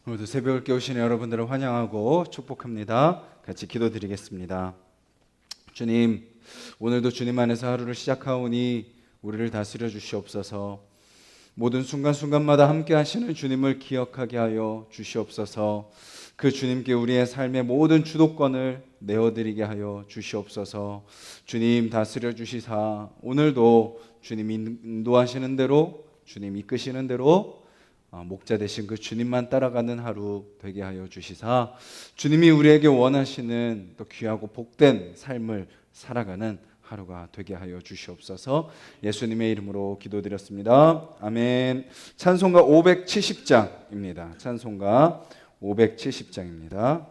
오늘도 새벽을 깨우시는 여러분들을 환영하고 축복합니다. 같이 기도드리겠습니다. 주님, 오늘도 주님 안에서 하루를 시작하오니 우리를 다스려 주시옵소서. 모든 순간순간마다 함께 하시는 주님을 기억하게 하여 주시옵소서. 그 주님께 우리의 삶의 모든 주도권을 내어드리게 하여 주시옵소서. 주님 다스려 주시사 오늘도 주님 인도하시는 대로, 주님 이끄시는 대로 목자 되신 그 주님만 따라가는 하루 되게 하여 주시사 주님이 우리에게 원하시는 또 귀하고 복된 삶을 살아가는 하루가 되게 하여 주시옵소서. 예수님의 이름으로 기도드렸습니다. 아멘. 찬송가 570장입니다. 찬송가 570장입니다.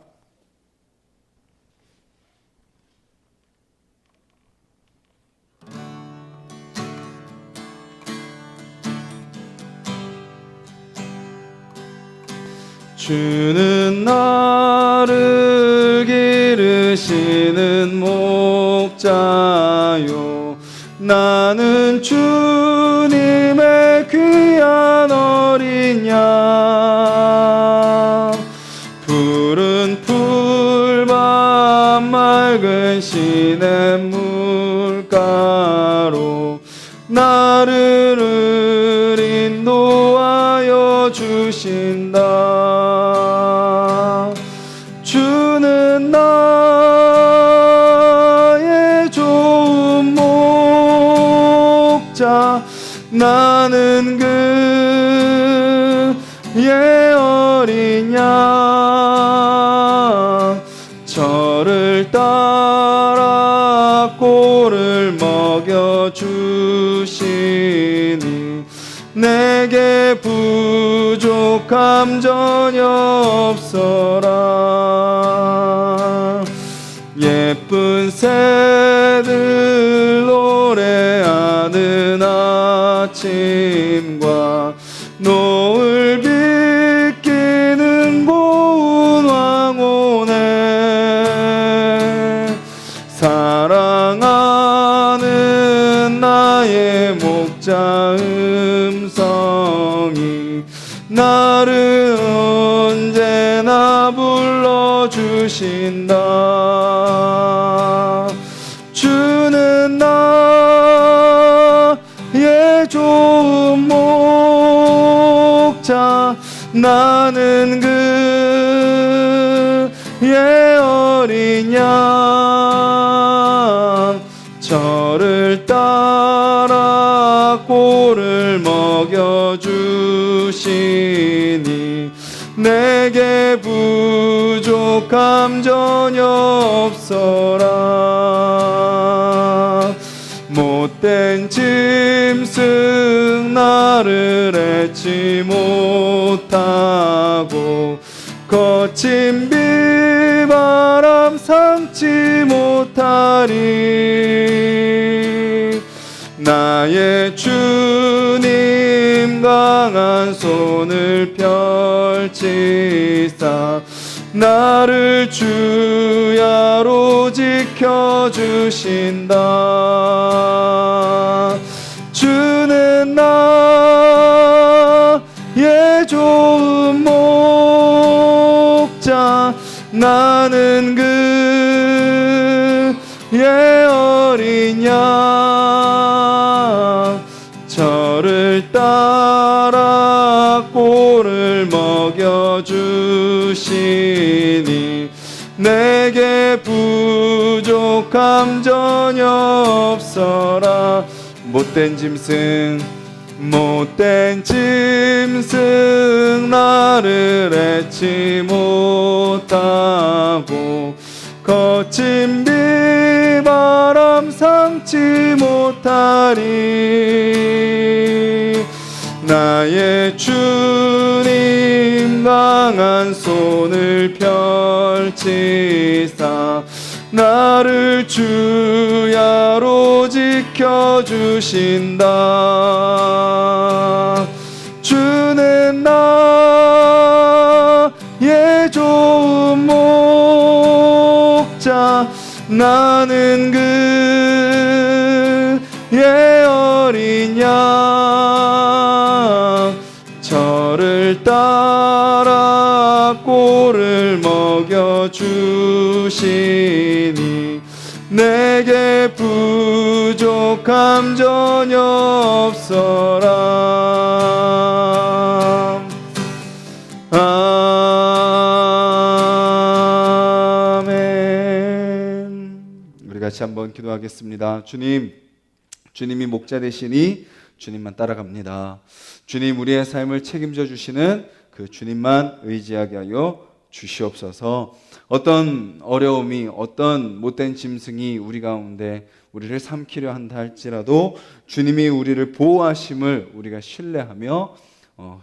주는 나를 기르시는 목자요, 나는 주님의 귀한 어린 양. 푸른 풀밭 맑은 시냇물가로 나를 인도하여 주신다. 주는 나의 좋은 목자, 나는 그의 어린 양. 저를 따라 꼴을 먹여주시니 내게 부족함 전혀 없어라. 예쁜 새들 노래하는 아침과 노을 비끼는 고운 황혼에 사랑하는 나의 목자 음성이 나를 언제나 불러주신다. 주는 나의 좋은 목자, 나는 그의 어린 양. 저를 따라 꼴을 먹여주시니 내게 부족함 전혀 없어라. 못된 짐승 나를 해치 못하고 거친 비바람 삼지 못하리. 나의 주님 강한 손을 펼치사 나를 주야로 지켜주신다. 주는 나의 좋은 목자, 나는 그의 어린 양. 저를 따라 꼴을 먹여주시니 내게 부족함 전혀 없어라. 못된 짐승 나를 해치 못하고 거친 비바람 삼지 못하리. 나의 주님 강한 손을 펼치사 나를 주야로 지켜주신다. 주는 나의 좋은 목자, 나는 그의 어린 양. 저를 따라 주시니 내게 부족함 전혀 없어라. 아멘. 우리 같이 한번 기도하겠습니다. 주님이 목자 되시니 주님만 따라갑니다. 주님, 우리의 삶을 책임져 주시는 그 주님만 의지하게 하여 주시옵소서. 어떤 어려움이, 어떤 못된 짐승이 우리 가운데 우리를 삼키려 한다 할지라도 주님이 우리를 보호하심을 우리가 신뢰하며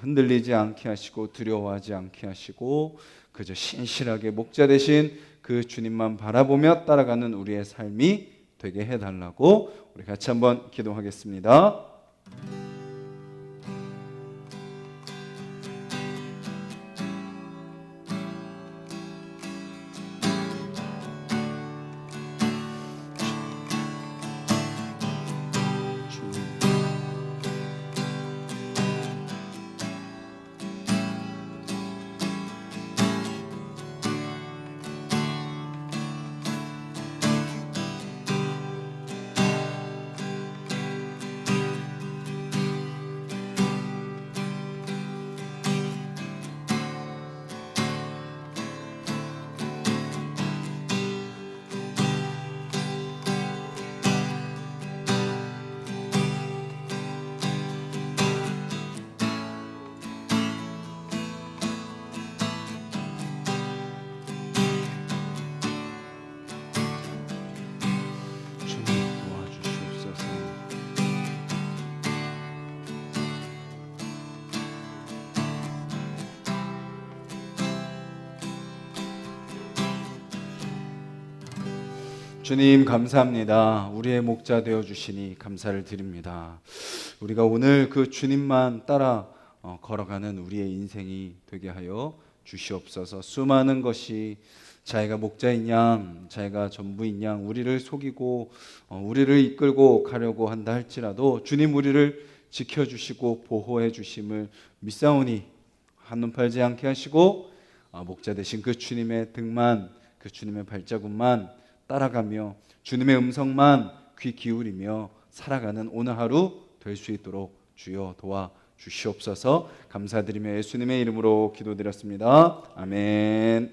흔들리지 않게 하시고 두려워하지 않게 하시고 그저 신실하게 목자 되신 그 주님만 바라보며 따라가는 우리의 삶이 되게 해달라고 우리 같이 한번 기도하겠습니다. 주님 감사합니다. 우리의 목자 되어주시니 감사를 드립니다. 우리가 오늘 그 주님만 따라 걸어가는 우리의 인생이 되게 하여 주시옵소서. 수많은 것이 자기가 목자인 양, 자기가 전부인 양 우리를 속이고 우리를 이끌고 가려고 한다 할지라도 주님 우리를 지켜주시고 보호해 주심을 믿사오니 한눈 팔지 않게 하시고 목자 되신 그 주님의 등만, 그 주님의 발자국만 따라가며 주님의 음성만 귀 기울이며 살아가는 오늘 하루 될 수 있도록 주여 도와주시옵소서. 감사드리며 예수님의 이름으로 기도드렸습니다. 아멘.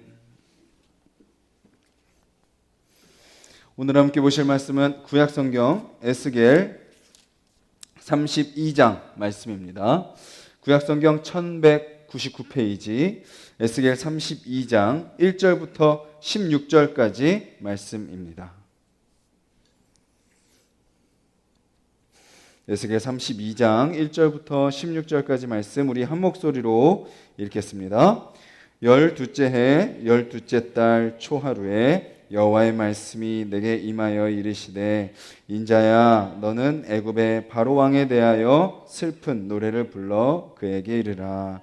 오늘 함께 보실 말씀은 구약성경 에스겔 32장 말씀입니다. 구약성경 1199페이지 에스겔 32장 1절부터 16절까지 말씀입니다. 에스겔 32장 1절부터 16절까지 말씀 우리 한 목소리로 읽겠습니다. 12째 해 12째 달 초하루에 여호와의 말씀이 내게 임하여 이르시되 인자야 너는 애굽의 바로 왕에 대하여 슬픈 노래를 불러 그에게 이르라.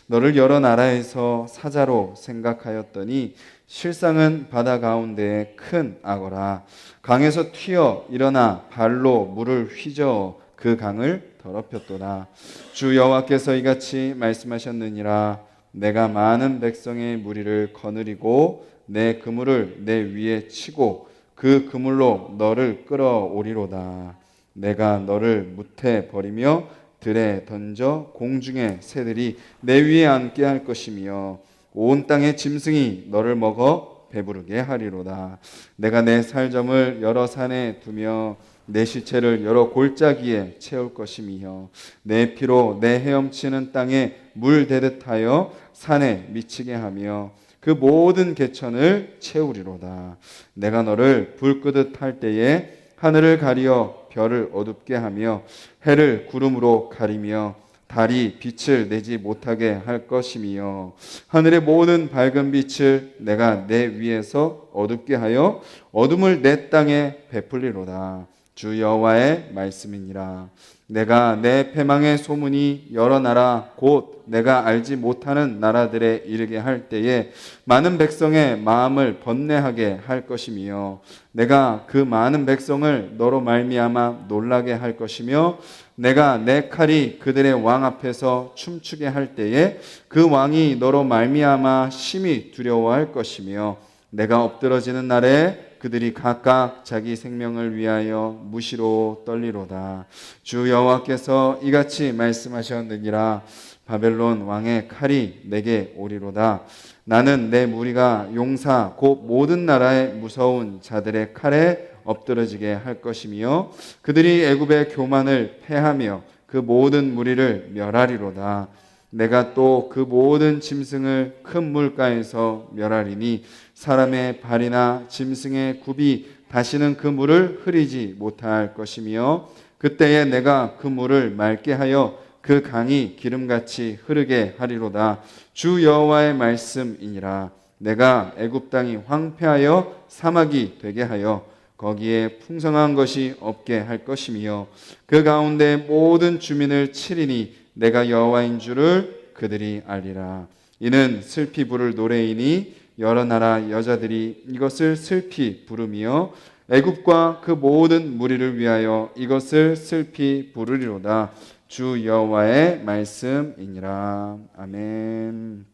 너를 여러 나라에서 사자로 생각하였더니 실상은 바다 가운데에 큰 악어라. 강에서 튀어 일어나 발로 물을 휘저어 그 강을 더럽혔도다. 주 여호와께서 이같이 말씀하셨느니라. 내가 많은 백성의 무리를 거느리고 내 그물을 내 위에 치고 그 그물로 너를 끌어오리로다. 내가 너를 무태 버리며 들에 던져 공중의 새들이 내 위에 앉게 할 것이며 온 땅의 짐승이 너를 먹어 배부르게 하리로다. 내가 내 살점을 여러 산에 두며 내 시체를 여러 골짜기에 채울 것이며 내 피로 내 헤엄치는 땅에 물 대듯 하여 산에 미치게 하며 그 모든 개천을 채우리로다. 내가 너를 불 끄듯 할 때에 하늘을 가리어 별을 어둡게 하며 해를 구름으로 가리며 달이 빛을 내지 못하게 할 것이며 하늘의 모든 밝은 빛을 내가 내 위에서 어둡게 하여 어둠을 내 땅에 베풀리로다. 주 여호와의 말씀이니라. 내가 내 패망의 소문이 여러 나라 곧 내가 알지 못하는 나라들에 이르게 할 때에 많은 백성의 마음을 번뇌하게 할 것이며 내가 그 많은 백성을 너로 말미암아 놀라게 할 것이며 내가 내 칼이 그들의 왕 앞에서 춤추게 할 때에 그 왕이 너로 말미암아 심히 두려워할 것이며 내가 엎드러지는 날에 그들이 각각 자기 생명을 위하여 무시로 떨리로다. 주 여호와께서 이같이 말씀하셨느니라. 바벨론 왕의 칼이 내게 오리로다. 나는 내 무리가 용사 곧 모든 나라의 무서운 자들의 칼에 엎드러지게 할 것이며 그들이 애굽의 교만을 패하며 그 모든 무리를 멸하리로다. 내가 또 그 모든 짐승을 큰 물가에서 멸하리니 사람의 발이나 짐승의 굽이 다시는 그 물을 흐리지 못할 것이며 그때에 내가 그 물을 맑게 하여 그 강이 기름같이 흐르게 하리로다. 주 여호와의 말씀이니라. 내가 애굽 땅이 황폐하여 사막이 되게 하여 거기에 풍성한 것이 없게 할 것이며 그 가운데 모든 주민을 치리니 내가 여호와인 줄을 그들이 알리라. 이는 슬피 부를 노래이니 여러 나라 여자들이 이것을 슬피 부르며 애굽과 그 모든 무리를 위하여 이것을 슬피 부르리로다. 주 여호와의 말씀이니라. 아멘.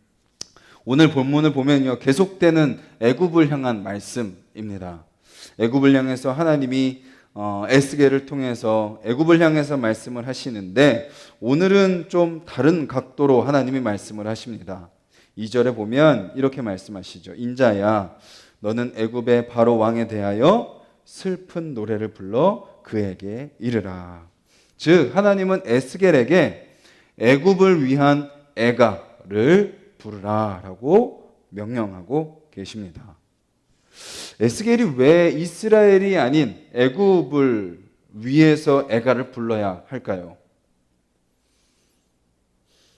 오늘 본문을 보면요, 계속되는 애굽을 향한 말씀입니다. 애굽을 향해서 하나님이 에스겔을 통해서 애굽을 향해서 말씀을 하시는데 오늘은 좀 다른 각도로 하나님이 말씀을 하십니다. 2절에 보면 이렇게 말씀하시죠. 인자야, 너는 애굽의 바로 왕에 대하여 슬픈 노래를 불러 그에게 이르라. 즉 하나님은 에스겔에게 애굽을 위한 애가를 부르라라고 명령하고 계십니다. 에스겔이 왜 이스라엘이 아닌 애굽을 위해서 애가를 불러야 할까요?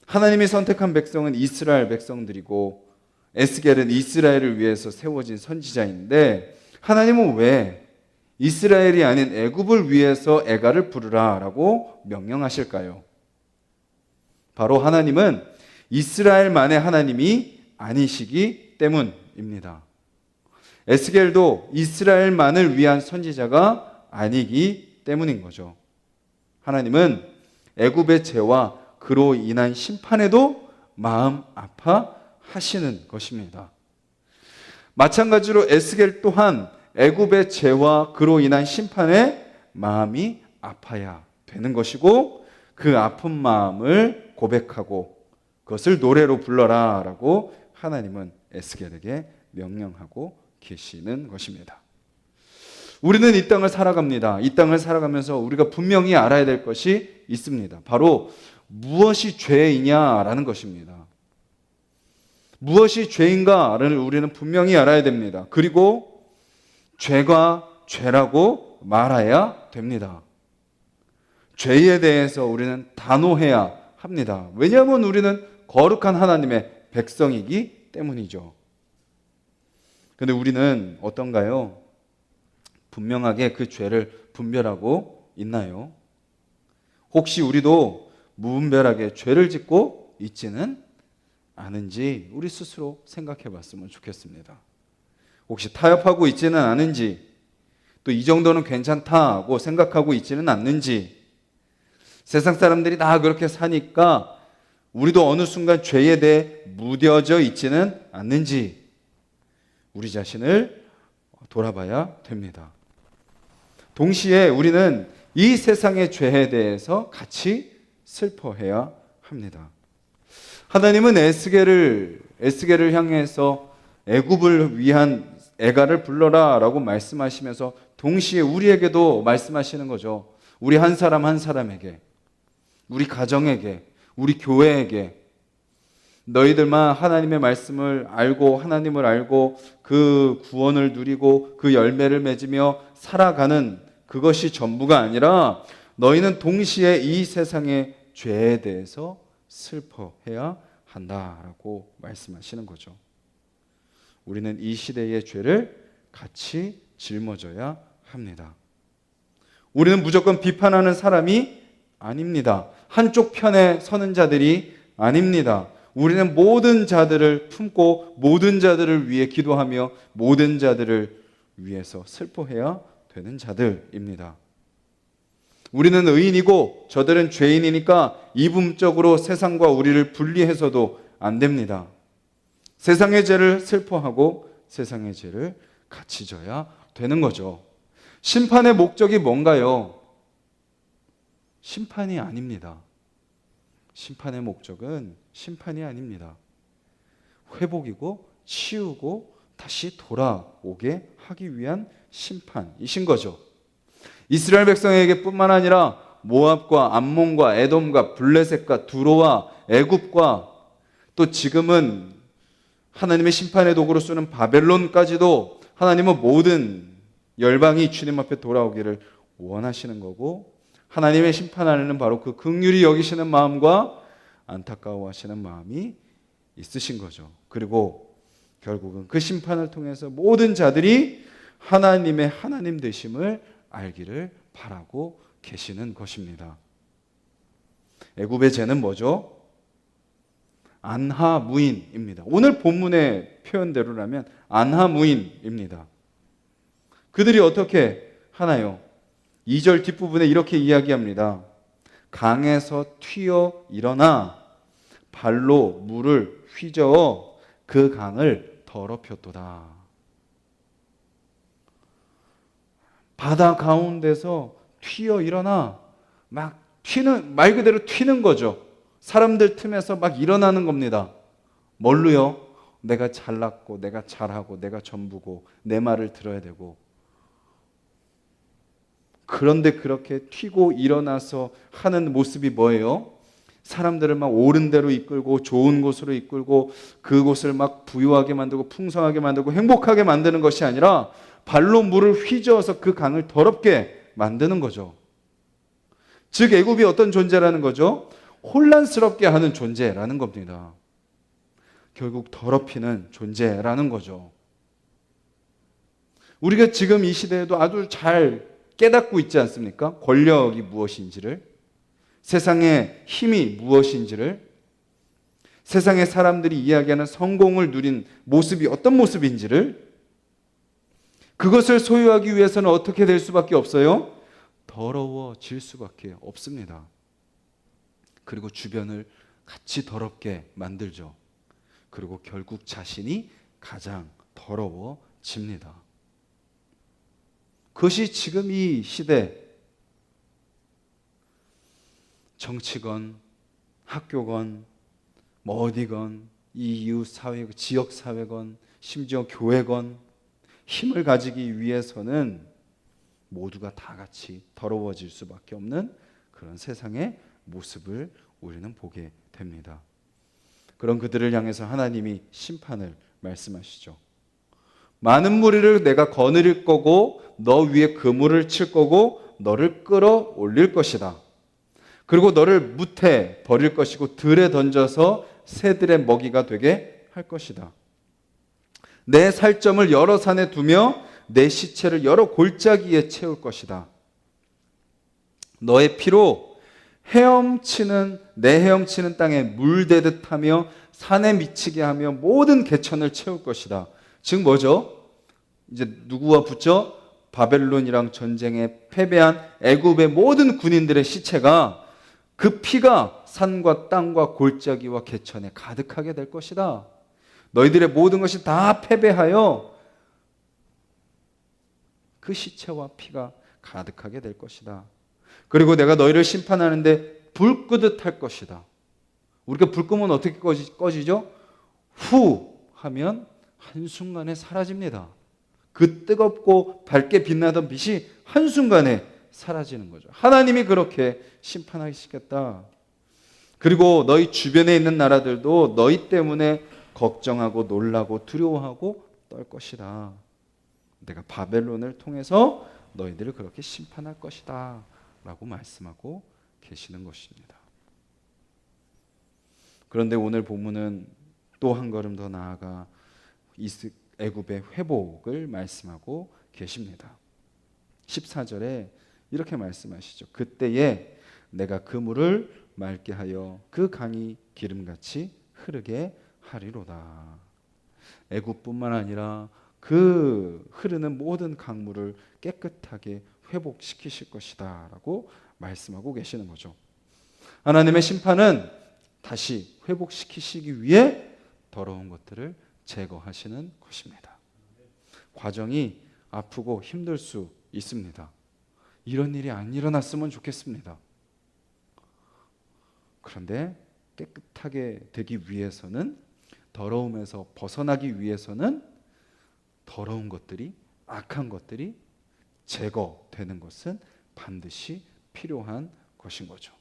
하나님이 선택한 백성은 이스라엘 백성들이고 에스겔은 이스라엘을 위해서 세워진 선지자인데 하나님은 왜 이스라엘이 아닌 애굽을 위해서 애가를 부르라라고 명령하실까요? 바로 하나님은 이스라엘만의 하나님이 아니시기 때문입니다. 에스겔도 이스라엘만을 위한 선지자가 아니기 때문인 거죠. 하나님은 애굽의 죄와 그로 인한 심판에도 마음 아파하시는 것입니다. 마찬가지로 에스겔 또한 애굽의 죄와 그로 인한 심판에 마음이 아파야 되는 것이고 그 아픈 마음을 고백하고 그것을 노래로 불러라 라고 하나님은 에스겔에게 명령하고 계시는 것입니다. 우리는 이 땅을 살아갑니다. 이 땅을 살아가면서 우리가 분명히 알아야 될 것이 있습니다. 바로 무엇이 죄이냐라는 것입니다. 무엇이 죄인가를 우리는 분명히 알아야 됩니다. 그리고 죄가 죄라고 말해야 됩니다. 죄에 대해서 우리는 단호해야 합니다. 왜냐하면 우리는 거룩한 하나님의 백성이기 때문이죠. 그런데 우리는 어떤가요? 분명하게 그 죄를 분별하고 있나요? 혹시 우리도 무분별하게 죄를 짓고 있지는 않은지 우리 스스로 생각해 봤으면 좋겠습니다. 혹시 타협하고 있지는 않은지, 또 이 정도는 괜찮다고 생각하고 있지는 않는지, 세상 사람들이 다 그렇게 사니까 우리도 어느 순간 죄에 대해 무뎌져 있지는 않는지 우리 자신을 돌아봐야 됩니다. 동시에 우리는 이 세상의 죄에 대해서 같이 슬퍼해야 합니다. 하나님은 에스겔을 향해서 애굽을 위한 애가를 불러라 라고 말씀하시면서 동시에 우리에게도 말씀하시는 거죠. 우리 한 사람 한 사람에게, 우리 가정에게, 우리 교회에게 너희들만 하나님의 말씀을 알고 하나님을 알고 그 구원을 누리고 그 열매를 맺으며 살아가는 그것이 전부가 아니라 너희는 동시에 이 세상의 죄에 대해서 슬퍼해야 한다라고 말씀하시는 거죠. 우리는 이 시대의 죄를 같이 짊어져야 합니다. 우리는 무조건 비판하는 사람이 아닙니다. 한쪽 편에 서는 자들이 아닙니다. 우리는 모든 자들을 품고 모든 자들을 위해 기도하며 모든 자들을 위해서 슬퍼해야 되는 자들입니다. 우리는 의인이고 저들은 죄인이니까 이분적으로 세상과 우리를 분리해서도 안 됩니다. 세상의 죄를 슬퍼하고 세상의 죄를 같이 져야 되는 거죠. 심판의 목적이 뭔가요? 심판이 아닙니다. 심판의 목적은 심판이 아닙니다. 회복이고 치우고 다시 돌아오게 하기 위한 심판이신 거죠. 이스라엘 백성에게 뿐만 아니라 모압과 암몬과 에돔과 블레셋과 두로와 애굽과 또 지금은 하나님의 심판의 도구로 쓰는 바벨론까지도 하나님은 모든 열방이 주님 앞에 돌아오기를 원하시는 거고, 하나님의 심판 안에는 바로 그 긍휼히 여기시는 마음과 안타까워하시는 마음이 있으신 거죠. 그리고 결국은 그 심판을 통해서 모든 자들이 하나님의 하나님 되심을 알기를 바라고 계시는 것입니다. 애굽의 죄는 뭐죠? 안하무인입니다. 오늘 본문의 표현대로라면 안하무인입니다. 그들이 어떻게 하나요? 2절 뒷부분에 이렇게 이야기합니다. 강에서 튀어 일어나 발로 물을 휘저어 그 강을 더럽혔도다. 바다 가운데서 튀어 일어나 막 튀는, 말 그대로 튀는 거죠. 사람들 틈에서 막 일어나는 겁니다. 뭘로요? 내가 잘났고 내가 잘하고 내가 전부고 내 말을 들어야 되고. 그런데 그렇게 튀고 일어나서 하는 모습이 뭐예요? 사람들을 막 옳은 대로 이끌고 좋은 곳으로 이끌고 그곳을 막 부유하게 만들고 풍성하게 만들고 행복하게 만드는 것이 아니라 발로 물을 휘저어서 그 강을 더럽게 만드는 거죠. 즉 애굽이 어떤 존재라는 거죠? 혼란스럽게 하는 존재라는 겁니다. 결국 더럽히는 존재라는 거죠. 우리가 지금 이 시대에도 아주 잘 깨닫고 있지 않습니까? 권력이 무엇인지를, 세상의 힘이 무엇인지를, 세상의 사람들이 이야기하는 성공을 누린 모습이 어떤 모습인지를, 그것을 소유하기 위해서는 어떻게 될 수밖에 없어요? 더러워질 수밖에 없습니다. 그리고 주변을 같이 더럽게 만들죠. 그리고 결국 자신이 가장 더러워집니다. 그것이 지금 이 시대, 정치건 학교건 뭐 어디건 이 이웃 사회, 지역 사회건 심지어 교회건 힘을 가지기 위해서는 모두가 다 같이 더러워질 수밖에 없는 그런 세상의 모습을 우리는 보게 됩니다. 그런 그들을 향해서 하나님이 심판을 말씀하시죠. 많은 무리를 내가 거느릴 거고 너 위에 그물을 칠 거고 너를 끌어올릴 것이다. 그리고 너를 무태 버릴 것이고 들에 던져서 새들의 먹이가 되게 할 것이다. 내 살점을 여러 산에 두며 내 시체를 여러 골짜기에 채울 것이다. 너의 피로 내 헤엄치는 땅에 물대듯 하며 산에 미치게 하며 모든 개천을 채울 것이다. 즉 뭐죠? 이제 누구와 붙죠? 바벨론이랑 전쟁에 패배한 애굽의 모든 군인들의 시체가, 그 피가 산과 땅과 골짜기와 개천에 가득하게 될 것이다. 너희들의 모든 것이 다 패배하여 그 시체와 피가 가득하게 될 것이다. 그리고 내가 너희를 심판하는데 불 끄듯 할 것이다. 우리가 불 끄면 어떻게 꺼지죠? 후 하면 한순간에 사라집니다. 그 뜨겁고 밝게 빛나던 빛이 한순간에 사라지는 거죠. 하나님이 그렇게 심판하시겠다. 그리고 너희 주변에 있는 나라들도 너희 때문에 걱정하고 놀라고 두려워하고 떨 것이다. 내가 바벨론을 통해서 너희들을 그렇게 심판할 것이다 라고 말씀하고 계시는 것입니다. 그런데 오늘 본문은 또 한 걸음 더 나아가 애굽의 회복을 말씀하고 계십니다. 14절에 이렇게 말씀하시죠. 그때에 내가 그 물을 맑게 하여 그 강이 기름같이 흐르게 하리로다. 애굽뿐만 아니라 그 흐르는 모든 강물을 깨끗하게 회복시키실 것이다 라고 말씀하고 계시는 거죠. 하나님의 심판은 다시 회복시키시기 위해 더러운 것들을 제거하시는 것입니다. 과정이 아프고 힘들 수 있습니다. 이런 일이 안 일어났으면 좋겠습니다. 그런데 깨끗하게 되기 위해서는, 더러움에서 벗어나기 위해서는 더러운 것들이, 악한 것들이 제거되는 것은 반드시 필요한 것인 거죠.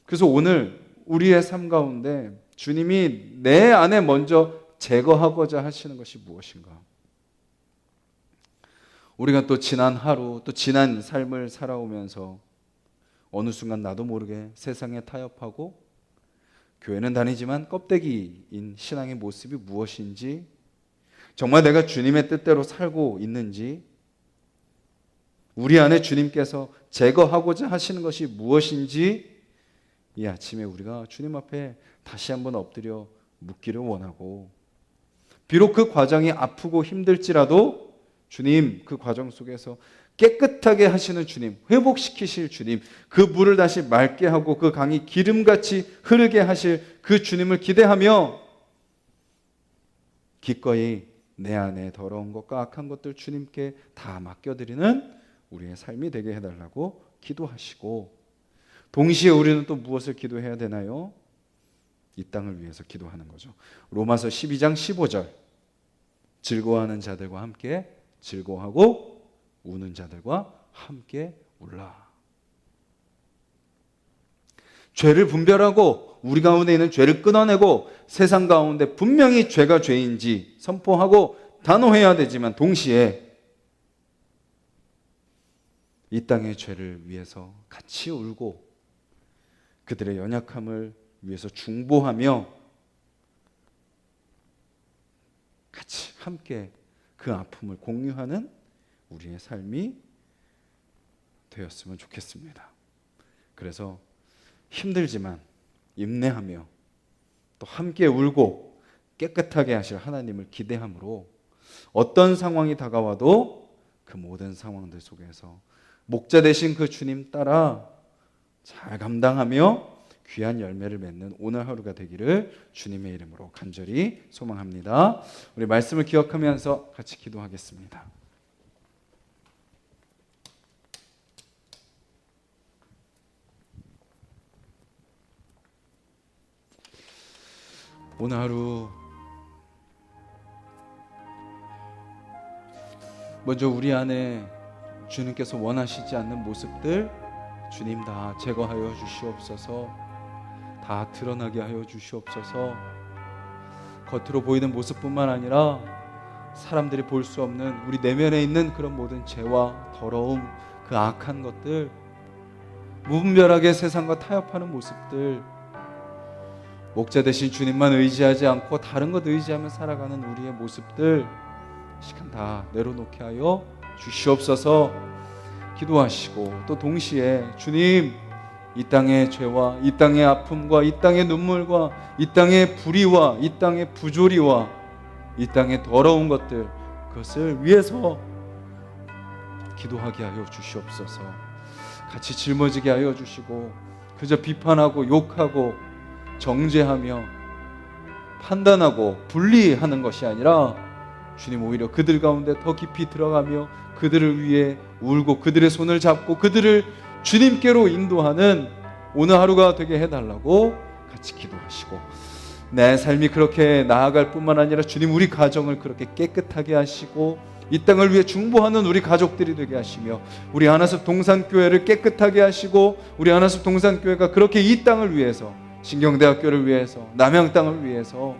그래서 오늘 우리의 삶 가운데 주님이 내 안에 먼저 제거하고자 하시는 것이 무엇인가? 우리가 또 지난 하루, 또 지난 삶을 살아오면서 어느 순간 나도 모르게 세상에 타협하고 교회는 다니지만 껍데기인 신앙의 모습이 무엇인지, 정말 내가 주님의 뜻대로 살고 있는지, 우리 안에 주님께서 제거하고자 하시는 것이 무엇인지 이 아침에 우리가 주님 앞에 다시 한번 엎드려 묻기를 원하고, 비록 그 과정이 아프고 힘들지라도 주님 그 과정 속에서 깨끗하게 하시는 주님, 회복시키실 주님, 그 물을 다시 맑게 하고 그 강이 기름같이 흐르게 하실 그 주님을 기대하며 기꺼이 내 안에 더러운 것과 악한 것들 주님께 다 맡겨드리는 우리의 삶이 되게 해달라고 기도하시고, 동시에 우리는 또 무엇을 기도해야 되나요? 이 땅을 위해서 기도하는 거죠. 로마서 12장 15절, 즐거워하는 자들과 함께 즐거워하고 우는 자들과 함께 울라. 죄를 분별하고 우리 가운데 있는 죄를 끊어내고 세상 가운데 분명히 죄가 죄인지 선포하고 단호해야 되지만, 동시에 이 땅의 죄를 위해서 같이 울고 그들의 연약함을 위해서 중보하며 같이 함께 그 아픔을 공유하는 우리의 삶이 되었으면 좋겠습니다. 그래서 힘들지만 인내하며 또 함께 울고 깨끗하게 하실 하나님을 기대함으로 어떤 상황이 다가와도 그 모든 상황들 속에서 목자 되신 그 주님 따라 잘 감당하며 귀한 열매를 맺는 오늘 하루가 되기를 주님의 이름으로 간절히 소망합니다. 우리 말씀을 기억하면서 같이 기도하겠습니다. 오늘 하루 먼저 우리 안에 주님께서 원하시지 않는 모습들 주님 다 제거하여 주시옵소서. 다 드러나게 하여 주시옵소서. 겉으로 보이는 모습뿐만 아니라 사람들이 볼 수 없는 우리 내면에 있는 그런 모든 죄와 더러움, 그 악한 것들, 무분별하게 세상과 타협하는 모습들, 목자 되신 주님만 의지하지 않고 다른 것 의지하며 살아가는 우리의 모습들 시간 다 내려놓게 하여 주시옵소서. 기도하시고 또 동시에 주님, 이 땅의 죄와 이 땅의 아픔과 이 땅의 눈물과 이 땅의 불의와 이 땅의 부조리와 이 땅의 더러운 것들, 그것을 위해서 기도하게 하여 주시옵소서. 같이 짊어지게 하여 주시고 그저 비판하고 욕하고 정죄하며 판단하고 분리하는 것이 아니라 주님 오히려 그들 가운데 더 깊이 들어가며 그들을 위해 울고 그들의 손을 잡고 그들을 주님께로 인도하는 오늘 하루가 되게 해달라고 같이 기도하시고, 내 삶이 그렇게 나아갈 뿐만 아니라 주님 우리 가정을 그렇게 깨끗하게 하시고 이 땅을 위해 중보하는 우리 가족들이 되게 하시며, 우리 하나섭 동산교회를 깨끗하게 하시고 우리 하나섭 동산교회가 그렇게 이 땅을 위해서, 신경대학교를 위해서, 남양 땅을 위해서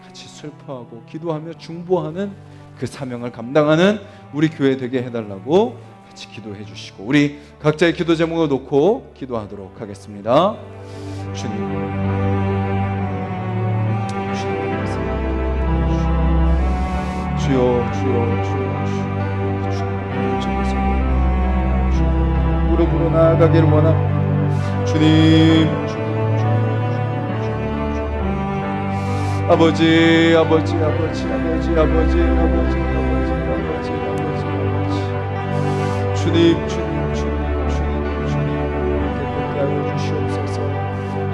같이 슬퍼하고 기도하며 중보하는 그 사명을 감당하는 우리 교회 되게 해달라고 같이 기도해 주시고, 우리 각자의 기도 제목을 놓고 기도하도록 하겠습니다. 주님, 주여, 주여, 주여, 주여, 무릎으로 나아가기를 원합니다. 주님, 아버지, 아버지, 아버지, 아버지, 아버지, 아버지, 아버지, 아버지, 아버지, 아버지, 주님, 주님, 주님, 주님, 주님, 깨끗게 하여 주시옵소서.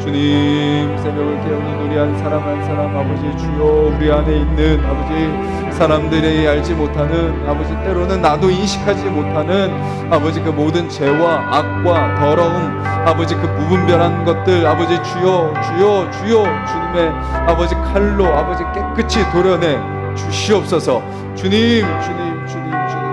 주님, 새벽을 깨우는 우리 한 사람 한 사람 아버지 주여, 우리 안에 있는 아버지 사람들이 알지 못하는 아버지, 때로는 나도 인식하지 못하는 아버지 그 모든 죄와 악과 더러움, 아버지 그 무분별한 것들 아버지 주여 주여 주여, 주님의 아버지 칼로 아버지 깨끗이 도려내 주시옵소서. 주님 주님 주님 주님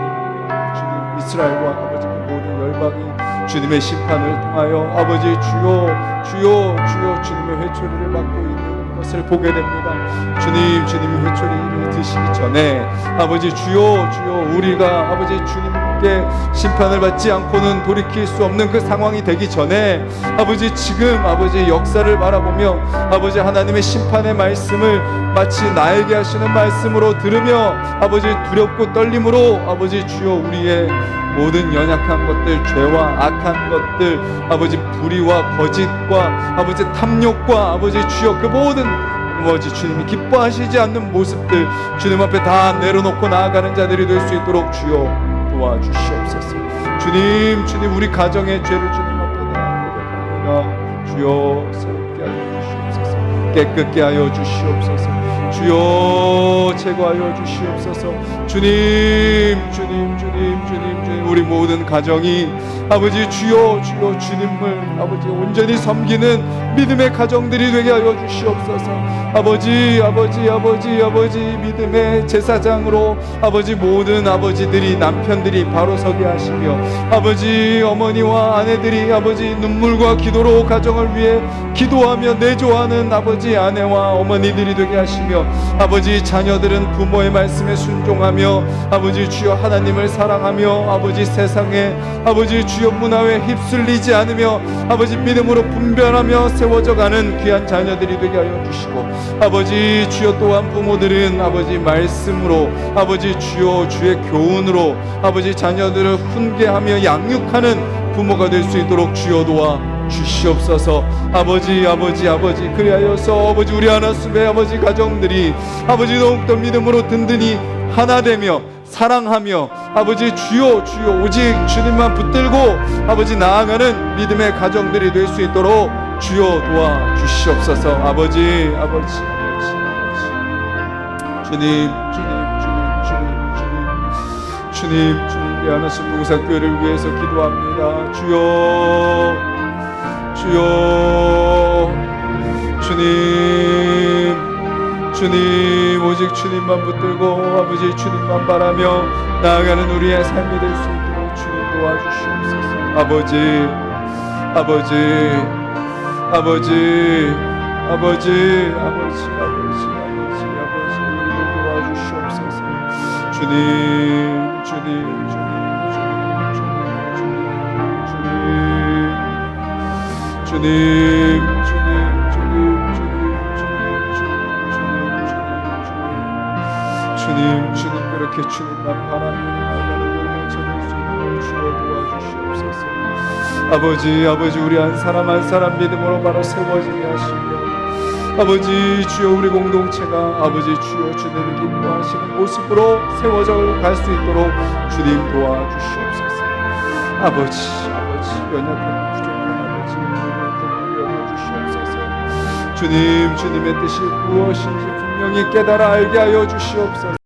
주님, 이스라엘과 아버지 그 모든 열방이 주님의 심판을 통하여 아버지 주여 주여 주여 주님의 회초리를 받고 있는 것을 보게 됩니다. 주님, 주님이 회초리를 드시기 전에 아버지 주여 주여, 우리가 아버지 주님께 심판을 받지 않고는 돌이킬 수 없는 그 상황이 되기 전에 아버지 지금 아버지 역사를 바라보며 아버지 하나님의 심판의 말씀을 마치 나에게 하시는 말씀으로 들으며 아버지 두렵고 떨림으로 아버지 주여, 우리의 모든 연약한 것들, 죄와 악한 것들, 아버지 불의와 거짓과 아버지 탐욕과 아버지 주여 그 모든 아버지 주님이 기뻐하시지 않는 모습들 주님 앞에 다 내려놓고 나아가는 자들이 될 수 있도록 주여 도와주시옵소서. 주님, 주님, 우리 가정의 죄를 주님 앞에 내어놓습니다. 주여 새롭게 하여 주시옵소서. 깨끗게 하여 주시옵소서. 주여 제거하여 주시옵소서. 주님, 주님, 주님, 주님, 주님, 우리 모든 가정이 아버지 주여 주여 주님을 아버지 온전히 섬기는 믿음의 가정들이 되게 하여 주시옵소서. 아버지 아버지 아버지 아버지, 믿음의 제사장으로 아버지 모든 아버지들이, 남편들이 바로 서게 하시며 아버지 어머니와 아내들이 아버지 눈물과 기도로 가정을 위해 기도하며 내조하는 아버지 아내와 어머니들이 되게 하시며 아버지 자녀들은 부모의 말씀에 순종하며 아버지 주여 하나님을 사랑하며 아버지 세상에 아버지 주여 문화에 휩쓸리지 않으며 아버지 믿음으로 분별하며 세워져가는 귀한 자녀들이 되게 하여 주시고 아버지 주여 또한 부모들은 아버지 말씀으로 아버지 주여 주의 교훈으로 아버지 자녀들을 훈계하며 양육하는 부모가 될 수 있도록 주여 도와 주시옵소서. 아버지 아버지 아버지, 그리하여서 아버지 우리 하나님의 아버지 가정들이 아버지 더욱더 믿음으로 든든히 하나 되며 사랑하며 아버지 주여 주여 오직 주님만 붙들고 아버지 나아가는 믿음의 가정들이 될 수 있도록 주여 도와 주시옵소서. 아버지 아버지 아버지 아버지, 주님 주님 주님 주님 주님 주님 주님, 우리 하나님 봉사교회를 위해서 기도합니다. 주여 주여, 주님 주님, 오직 주님만 붙들고 아버지 주님만 바라며 나아가는 우리의 삶이 될 수 있도록 주님 도와주시옵소서. 아버지 아버지 아버지 아버지 아버지 아버지 아버지 아버지, 우리를 도와주시옵소서. 주님 주님 주님 주님 주님 주님 주님 주님 주님 주님, 그렇게 주님만 바라며 나아가는 우리의 전할 수 있도록 주여 도와주시옵소서. 아버지 아버지, 우리 한 사람 한 사람 믿음으로 바로 세워지게 하시며 아버지 주여 우리 공동체가 아버지 주여 주님을 기뻐하시는 모습으로 세워져 갈 수 있도록 주님 도와주시옵소서. 아버지 아버지, 연약하고 부족한 아버지 우리를 여겨주시옵소서. 주님, 주님의 뜻이 무엇인지 분명히 깨달아 알게 하여 주시옵소서.